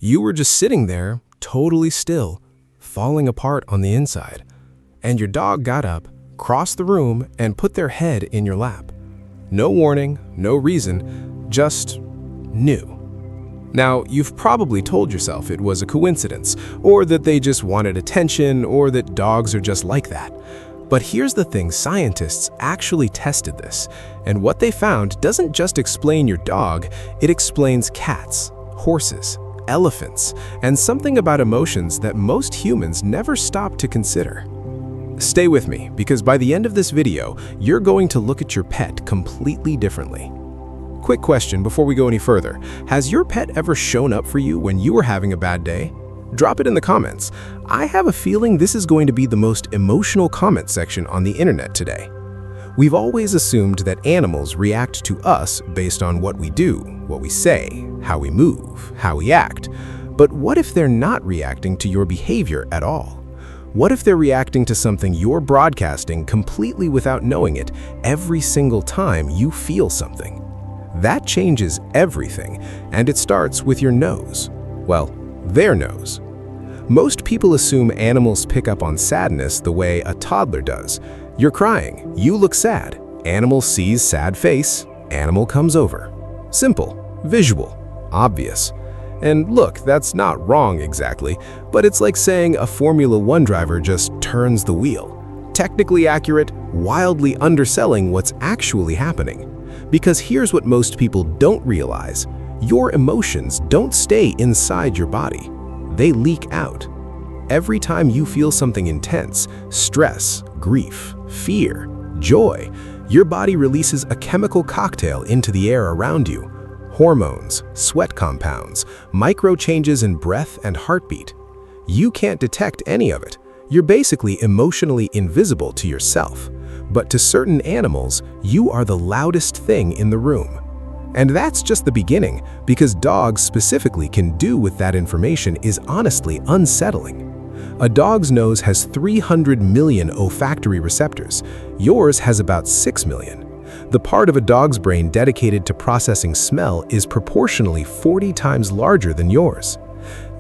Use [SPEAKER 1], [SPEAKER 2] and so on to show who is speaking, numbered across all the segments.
[SPEAKER 1] You were just sitting there, totally still, falling apart on the inside. And your dog got up, crossed the room, and put their head in your lap. No warning, no reason, just new. Now, you've probably told yourself it was a coincidence, or that they just wanted attention, or that dogs are just like that. But here's the thing, scientists actually tested this, and what they found doesn't just explain your dog, it explains cats, horses, elephants, and something about emotions that most humans never stop to consider. Stay with me, because by the end of this video, you're going to look at your pet completely differently. Quick question before we go any further. Has your pet ever shown up for you when you were having a bad day? Drop it in the comments. I have a feeling this is going to be the most emotional comment section on the internet today. We've always assumed that animals react to us based on what we do, what we say, how we move, how we act. But what if they're not reacting to your behavior at all? What if they're reacting to something you're broadcasting completely without knowing it every single time you feel something? That changes everything, and it starts with your nose. Well, their nose. Most people assume animals pick up on sadness the way a toddler does. You're crying, you look sad. Animal sees sad face, animal comes over. Simple, visual, obvious. And look, that's not wrong exactly, but it's like saying a Formula One driver just turns the wheel. Technically accurate, wildly underselling what's actually happening. Because here's what most people don't realize. Your emotions don't stay inside your body. They leak out. Every time you feel something intense, stress, grief, fear, joy, your body releases a chemical cocktail into the air around you. Hormones, sweat compounds, micro changes in breath and heartbeat. You can't detect any of it. You're basically emotionally invisible to yourself. But to certain animals, you are the loudest thing in the room. And that's just the beginning, because dogs specifically can do with that information is honestly unsettling. A dog's nose has 300 million olfactory receptors. Yours has about 6 million. The part of a dog's brain dedicated to processing smell is proportionally 40 times larger than yours.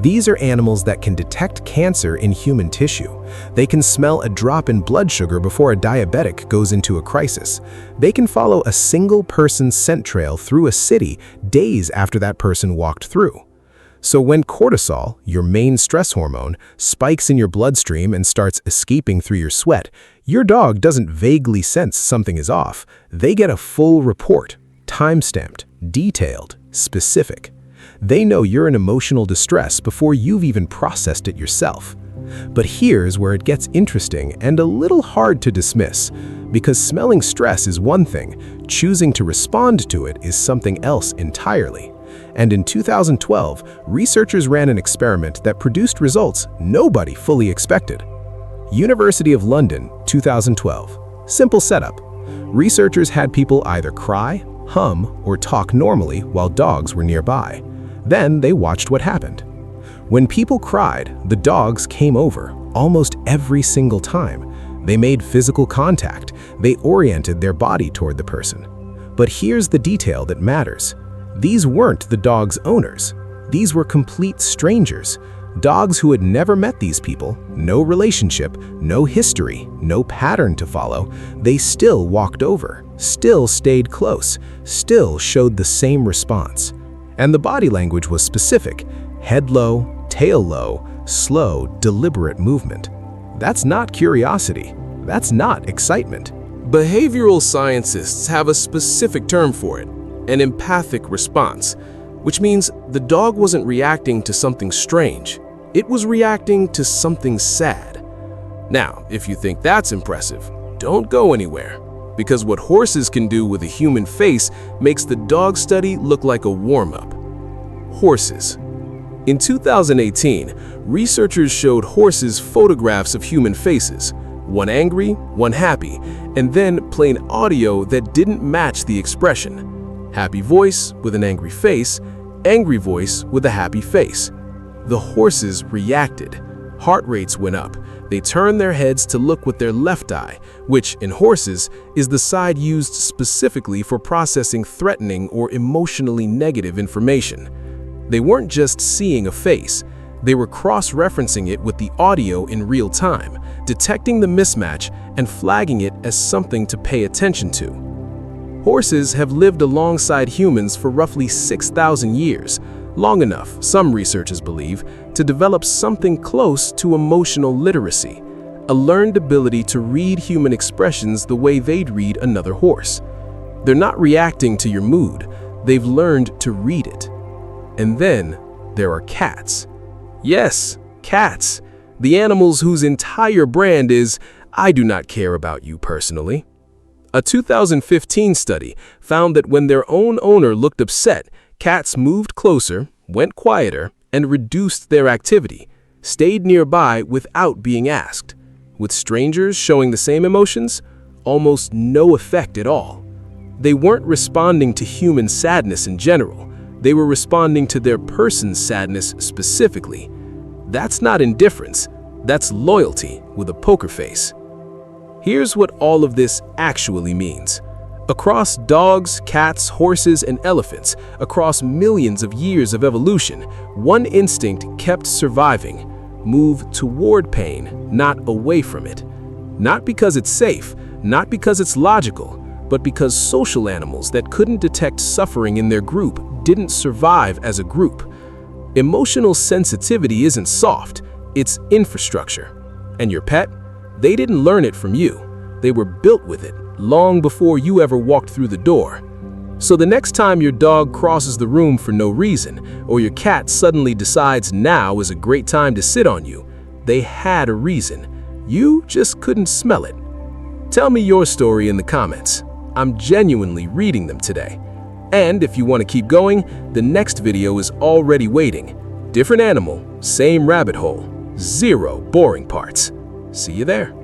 [SPEAKER 1] These are animals that can detect cancer in human tissue. They can smell a drop in blood sugar before a diabetic goes into a crisis. They can follow a single person's scent trail through a city days after that person walked through. So when cortisol, your main stress hormone, spikes in your bloodstream and starts escaping through your sweat, your dog doesn't vaguely sense something is off. They get a full report, time-stamped, detailed, specific. They know you're in emotional distress before you've even processed it yourself. But here's where it gets interesting and a little hard to dismiss, because smelling stress is one thing, choosing to respond to it is something else entirely. And in 2012, researchers ran an experiment that produced results nobody fully expected. University of London, 2012. Simple setup. Researchers had people either cry, hum, or talk normally while dogs were nearby. Then they watched what happened. When people cried, the dogs came over almost every single time. They made physical contact. They oriented their body toward the person. But here's the detail that matters. These weren't the dog's owners. These were complete strangers. Dogs who had never met these people, no relationship, no history, no pattern to follow. They still walked over, still stayed close, still showed the same response. And the body language was specific: head low, tail low, slow, deliberate movement. That's not curiosity. That's not excitement.
[SPEAKER 2] Behavioral scientists have a specific term for it, an empathic response, which means the dog wasn't reacting to something strange. It was reacting to something sad. Now, if you think that's impressive, don't go anywhere. Because what horses can do with a human face makes the dog study look like a warm-up. Horses. In 2018, researchers showed horses photographs of human faces, one angry, one happy, and then plain audio that didn't match the expression. Happy voice with an angry voice with a happy face. The horses reacted. Heart rates went up. They turned their heads to look with their left eye, which, in horses, is the side used specifically for processing threatening or emotionally negative information. They weren't just seeing a face, they were cross-referencing it with the audio in real time, detecting the mismatch and flagging it as something to pay attention to. Horses have lived alongside humans for roughly 6,000 years, long enough, some researchers believe, to develop something close to emotional literacy, a learned ability to read human expressions the way they'd read another horse. They're not reacting to your mood, they've learned to read it. And then there are cats. Yes, cats. The animals whose entire brand is, "I do not care about you personally." A 2015 study found that when their own owner looked upset, cats moved closer, went quieter, and reduced their activity, stayed nearby without being asked. With strangers showing the same emotions, almost no effect at all. They weren't responding to human sadness in general. They were responding to their person's sadness specifically. That's not indifference, that's loyalty with a poker face. Here's what all of this actually means. Across dogs, cats, horses, and elephants, across millions of years of evolution, one instinct kept surviving: move toward pain, not away from it. Not because it's safe, not because it's logical, but because social animals that couldn't detect suffering in their group didn't survive as a group. Emotional sensitivity isn't soft, it's infrastructure. And your pet? They didn't learn it from you. They were built with it long before you ever walked through the door. So the next time your dog crosses the room for no reason, or your cat suddenly decides now is a great time to sit on you, they had a reason. You just couldn't smell it. Tell me your story in the comments. I'm genuinely reading them today. And if you want to keep going, the next video is already waiting. Different animal, same rabbit hole, zero boring parts. See you there.